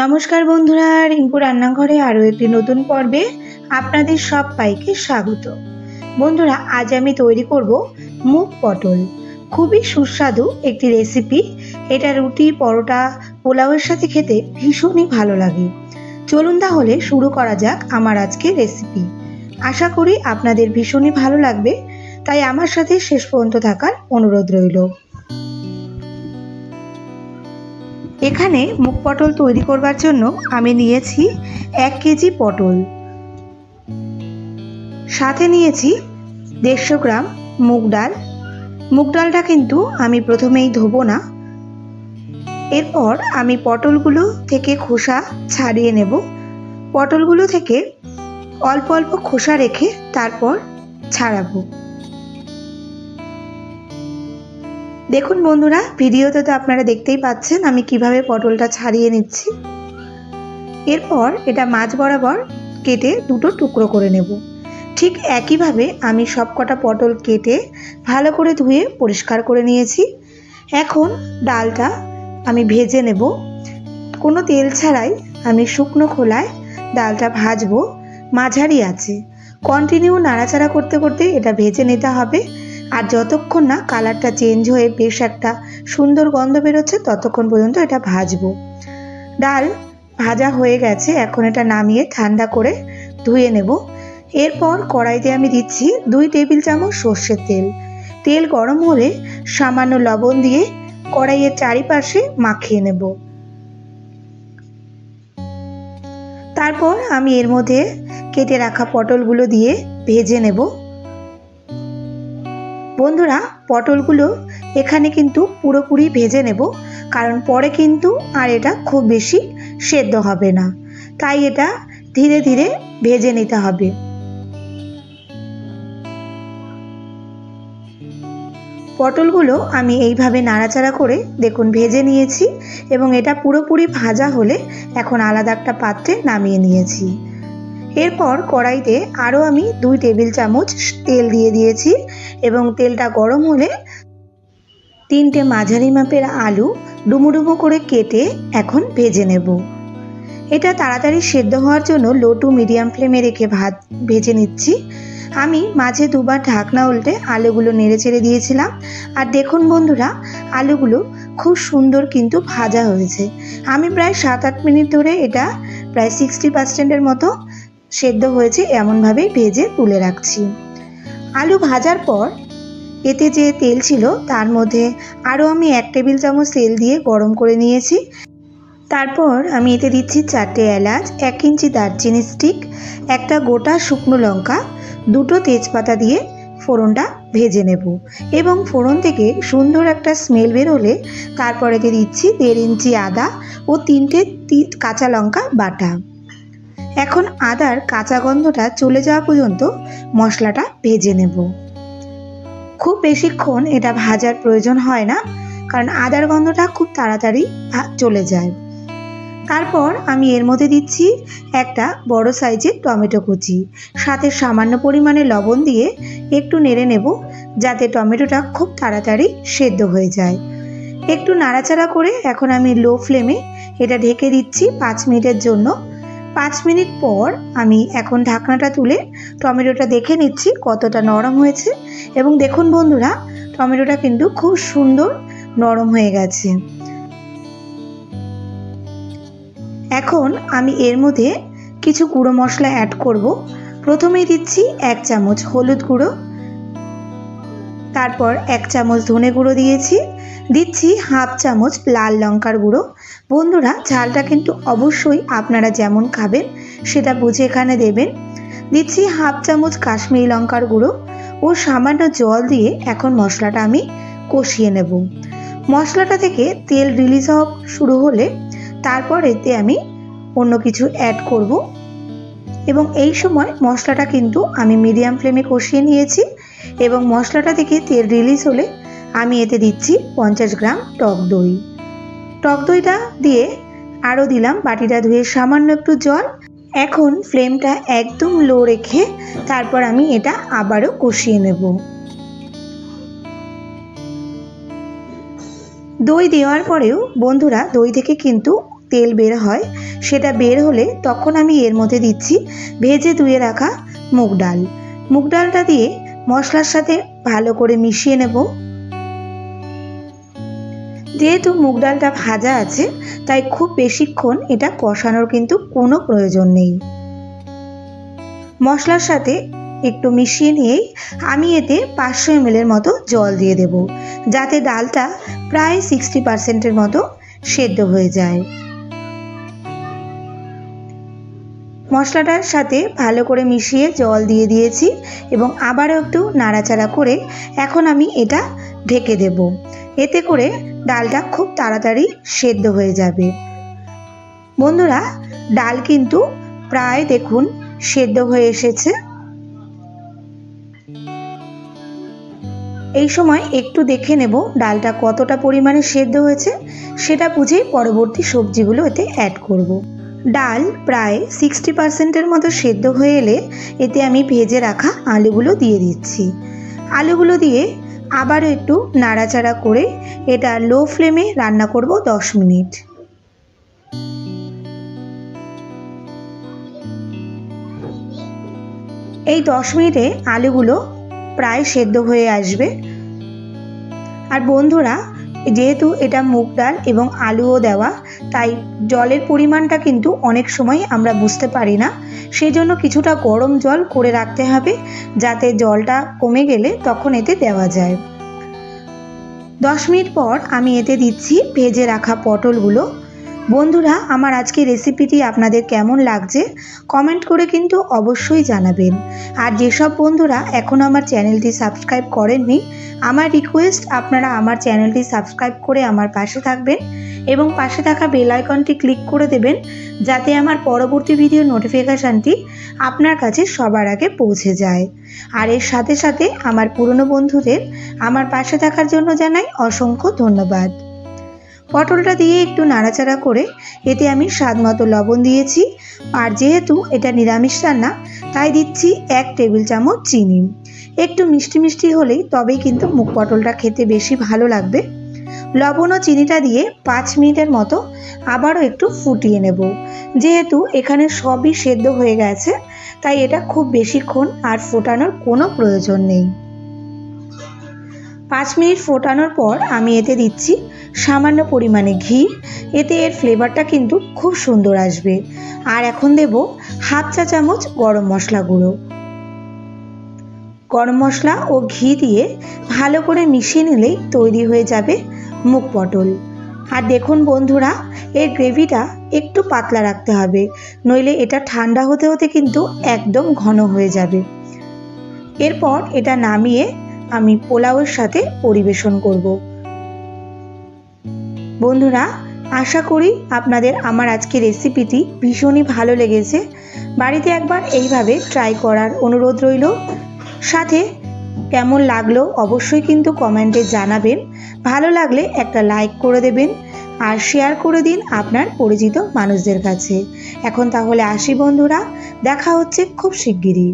নমস্কার বন্ধুরা, রিঙ্কু রান্নাঘরে আরও একটি নতুন পর্বে আপনাদের সবাইকে স্বাগত। বন্ধুরা, আজ আমি তৈরি করব মুগ পটল। খুবই সুস্বাদু একটি রেসিপি। এটা রুটি, পরোটা, পোলাওয়ের সাথে খেতে ভীষণই ভালো লাগে। চলুন তাহলে শুরু করা যাক আমার আজকের রেসিপি। আশা করি আপনাদের ভীষণই ভালো লাগবে, তাই আমার সাথে শেষ পর্যন্ত থাকার অনুরোধ রইল। এখানে মুগ পটল তৈরি করবার জন্য আমি নিয়েছি 1 কেজি পটল, সাথে নিয়েছি 150 গ্রাম মুগ ডাল। মুগ ডালটা কিন্তু আমি প্রথমেই ধোবো না। এরপর আমি পটলগুলো থেকে খোসা ছাড়িয়ে নেব। পটলগুলো থেকে অল্প অল্প খোসা রেখে তারপর ছাড়াবো। দেখুন বন্ধুরা, ভিডিওতে তো আপনারা দেখতেই পাচ্ছেন আমি কিভাবে পটলটা ছাড়িয়ে নিচ্ছি। এরপর এটা মাঝ বরাবর কেটে দুটো টুকরো করে নেব। ঠিক একইভাবে আমি সবকটা পটল কেটে ভালো করে ধুয়ে পরিষ্কার করে নিয়েছি। এখন ডালটা আমি ভেজে নেব। কোনো তেল ছাড়াই আমি শুকনো খোলায় ডালটা ভাজবো। মাঝারি আছে কন্টিনিউ নাড়াচাড়া করতে করতে এটা ভেজে নিতে হবে। আর যতক্ষণ না কালারটা চেঞ্জ হয়ে বেশ একটা সুন্দর গন্ধ বেরোচ্ছে ততক্ষণ পর্যন্ত এটা ভাজবো। ডাল ভাজা হয়ে গেছে, এখন এটা নামিয়ে ঠান্ডা করে ধুয়ে নেব। এরপর কড়াইতে আমি দিচ্ছি 2 টেবিল চামচ সর্ষের তেল। তেল গরম হলে সামান্য লবণ দিয়ে কড়াইয়ের চারিপাশে মাখিয়ে নেব। তারপর আমি এর মধ্যে কেটে রাখা পটলগুলো দিয়ে ভেজে নেব। বন্ধুরা, পটলগুলো এখানে কিন্তু পুরোপুরি ভেজে নেব, কারণ পরে কিন্তু আর এটা খুব বেশি সেদ্ধ হবে না, তাই এটা ধীরে ধীরে ভেজে নিতে হবে। পটলগুলো আমি এইভাবে নাড়াচাড়া করে দেখুন ভেজে নিয়েছি এবং এটা পুরোপুরি ভাজা হলে এখন আলাদা একটা পাত্রে নামিয়ে নিয়েছি। এরপর কড়াইতে আরও আমি 2 টেবিল চামচ তেল দিয়ে দিয়েছি এবং তেলটা গরম হলে 3টে মাঝারি মাপের আলু ডুমো ডুমো করে কেটে এখন ভেজে নেব। এটা তাড়াতাড়ি সেদ্ধ হওয়ার জন্য লো টু মিডিয়াম ফ্লেমে রেখে ভেজে নিচ্ছি। আমি মাঝে দুবার ঢাকনা উল্টে আলুগুলো নেড়ে চেড়ে দিয়েছিলাম। আর দেখুন বন্ধুরা, আলুগুলো খুব সুন্দর কিন্তু ভাজা হয়েছে। আমি প্রায় 7-8 মিনিট ধরে এটা প্রায় 60% মতো সেদ্ধ হয়েছে এমনভাবেই ভেজে তুলে রাখছি। আলু ভাজার পর এতে যে তেল ছিল তার মধ্যে আরও আমি 1 টেবিল চামচ তেল দিয়ে গরম করে নিয়েছি। তারপর আমি এতে দিচ্ছি 4টে এলাচ, 1 ইঞ্চি দারচিনি স্টিক, একটা গোটা শুকনো লঙ্কা, 2টো তেজপাতা দিয়ে ফোড়নটা ভেজে নেব। এবং ফোড়ন থেকে সুন্দর একটা স্মেল বেরোলে তারপর এতে দিচ্ছি 1.5 ইঞ্চি আদা ও 3টে কাঁচা লঙ্কা বাটা। এখন আদার কাঁচা গন্ধটা চলে যাওয়া পর্যন্ত মশলাটা ভেজে নেব। খুব বেশিক্ষণ এটা ভাজার প্রয়োজন হয় না, কারণ আদার গন্ধটা খুব তাড়াতাড়ি চলে যায়। তারপর আমি এর মধ্যে দিচ্ছি একটা বড় সাইজের টমেটো কুচি, সাথে সামান্য পরিমাণে লবণ দিয়ে একটু নেড়ে নেব যাতে টমেটোটা খুব তাড়াতাড়ি সেদ্ধ হয়ে যায়। একটু নাড়াচাড়া করে এখন আমি লো ফ্লেমে এটা ঢেকে দিচ্ছি 5 মিনিটের জন্য। 5 মিনিট পর আমি এখন ঢাকনাটা তুলে টমেটোটা দেখে নিচ্ছি কতটা নরম হয়েছে। এবং দেখুন বন্ধুরা, টমেটোটা কিন্তু খুব সুন্দর নরম হয়ে গেছে। এখন আমি এর মধ্যে কিছু গুঁড়ো মশলা অ্যাড করব। প্রথমেই দিচ্ছি 1 চামচ হলুদ গুঁড়ো, তারপর 1 চামচ ধনে গুঁড়ো দিয়েছি, দিচ্ছি 1/2 চামচ লাল লঙ্কার গুঁড়ো। বন্ধুরা, ঝালটা কিন্তু অবশ্যই আপনারা যেমন খাবেন সেটা বুঝে এখানে দেবেন। দিচ্ছি 1/2 চামচ কাশ্মীরি লঙ্কার গুঁড়ো ও সামান্য জল দিয়ে এখন মশলাটা আমি কষিয়ে নেব। মশলাটা থেকে তেল রিলিজ হওয়া শুরু হলে তারপর এতে আমি অন্য কিছু অ্যাড করব। এবং এই সময় মশলাটা কিন্তু আমি মিডিয়াম ফ্লেমে কষিয়ে নিয়েছি। এবং মশলাটা থেকে তেল রিলিজ হলে আমি এতে দিচ্ছি 50 গ্রাম টক দই। টক দইটা দিয়ে আরও দিলাম বাটিটা ধুয়ে সামান্য একটু জল। এখন ফ্লেমটা একদম লো রেখে তারপর আমি এটা আবারও কষিয়ে নেব। দই দেওয়ার পরেও বন্ধুরা দই থেকে কিন্তু তেল বের হয়, সেটা বের হলে তখন আমি এর মধ্যে দিচ্ছি ভেজে ধুয়ে রাখা মুগ ডাল। মুগ ডালটা দিয়ে মশলার সাথে ভালো করে মিশিয়ে নেব। যেহেতু মুগ ডালটা ভাজা আছে তাই খুব বেশিক্ষণ এটা কষানোর কিন্তু কোনো প্রয়োজন নেই। মশলার সাথে একটু মিশিয়ে নিয়েই আমি এতে 500 ml মতো জল দিয়ে দেব, যাতে ডালটা প্রায় 60% মতো সেদ্ধ হয়ে যায়। মশলাটার সাথে ভালো করে মিশিয়ে জল দিয়ে দিয়েছি এবং আবারও একটু নাড়াচাড়া করে এখন আমি এটা ঢেকে দেব। এতে করে ডালটা খুব তাড়াতাড়ি সেদ্ধ হয়ে যাবে। বন্ধুরা, ডাল কিন্তু প্রায় দেখুন সেদ্ধ হয়ে এসেছে। এই সময় একটু দেখে নেব ডালটা কতটা পরিমাণে সেদ্ধ হয়েছে, সেটা বুঝেই পরবর্তী সবজিগুলো এতে অ্যাড করব। ডাল প্রায় 60%-এর মতো সেদ্ধ হয়ে এলে এতে আমি ভেজে রাখা আলুগুলো দিয়ে দিচ্ছি। আলুগুলো দিয়ে আবারও একটু নাড়াচাড়া করে এটা লো ফ্লেমে রান্না করব 10 মিনিট। এই 10 মিনিটে আলুগুলো প্রায় সেদ্ধ হয়ে আসবে। আর বন্ধুরা, যেহেতু এটা মুগ ডাল এবং আলুও দেওয়া, তাই জলের পরিমাণটা কিন্তু অনেক সময় আমরা বুঝতে পারি না। সেজন্য কিছুটা গরম জল করে রাখতে হবে, যাতে জলটা কমে গেলে তখন এতে দেওয়া যায়। 10 মিনিট পর আমি এতে দিচ্ছি ভেজে রাখা পটলগুলো। বন্ধুরা, আমার আজকে রেসিপিটি আপনাদের কেমন লাগছে কমেন্ট করে কিন্তু অবশ্যই জানাবেন। আর যেসব বন্ধুরা এখনও আমার চ্যানেলটি সাবস্ক্রাইব করেননি, আমার রিকোয়েস্ট আপনারা আমার চ্যানেলটি সাবস্ক্রাইব করে আমার পাশে থাকবেন এবং পাশে থাকা বেল আইকনটি ক্লিক করে দেবেন, যাতে আমার পরবর্তী ভিডিও নোটিফিকেশানটি আপনার কাছে সবার আগে পৌঁছে যায়। আর এর সাথে সাথে আমার পুরনো বন্ধুদের আমার পাশে থাকার জন্য জানাই অসংখ্য ধন্যবাদ। পটলটা দিয়ে একটু নাড়াচাড়া করে এতে আমি স্বাদ মতো লবণ দিয়েছি। আর যেহেতু এটা নিরামিষ রান্না, তাই দিচ্ছি 1 টেবিল চামচ চিনি। একটু মিষ্টি মিষ্টি হলেই তবেই কিন্তু মুগ পটলটা খেতে বেশি ভালো লাগবে। লবণ ও চিনিটা দিয়ে 5 মিনিটের মতো আবারও একটু ফুটিয়ে নেব। যেহেতু এখানে সবই সেদ্ধ হয়ে গেছে, তাই এটা খুব বেশিক্ষণ আর ফোটানোর কোনো প্রয়োজন নেই। 5 মিনিট ফোটানোর পর আমি এতে দিচ্ছি সামান্য পরিমাণে ঘি। এতে এর ফ্লেভারটা কিন্তু খুব সুন্দর আসবে। আর এখন দেব হাফ চা চামচ গরম মশলা গুঁড়ো। গরম মশলা ও ঘি দিয়ে ভালো করে মিশিয়ে নিলেই তৈরি হয়ে যাবে মুগ পটল। আর দেখুন বন্ধুরা, এর গ্রেভিটা একটু পাতলা রাখতে হবে, নইলে এটা ঠান্ডা হতে হতে কিন্তু একদম ঘন হয়ে যাবে। এরপর এটা নামিয়ে আমি পোলাওয়ের সাথে পরিবেশন করব। বন্ধুরা, আশা করি আপনাদের আমার আজকের রেসিপিটি ভীষণই ভালো লেগেছে। বাড়িতে একবার এইভাবে ট্রাই করার অনুরোধ রইল। সাথে কেমন লাগলো অবশ্যই কিন্তু কমেন্টে জানাবেন। ভালো লাগলে একটা লাইক করে দেবেন আর শেয়ার করে দিন আপনার পরিচিত মানুষদের কাছে। এখন তাহলে আসি বন্ধুরা, দেখা হচ্ছে খুব শিগগিরই।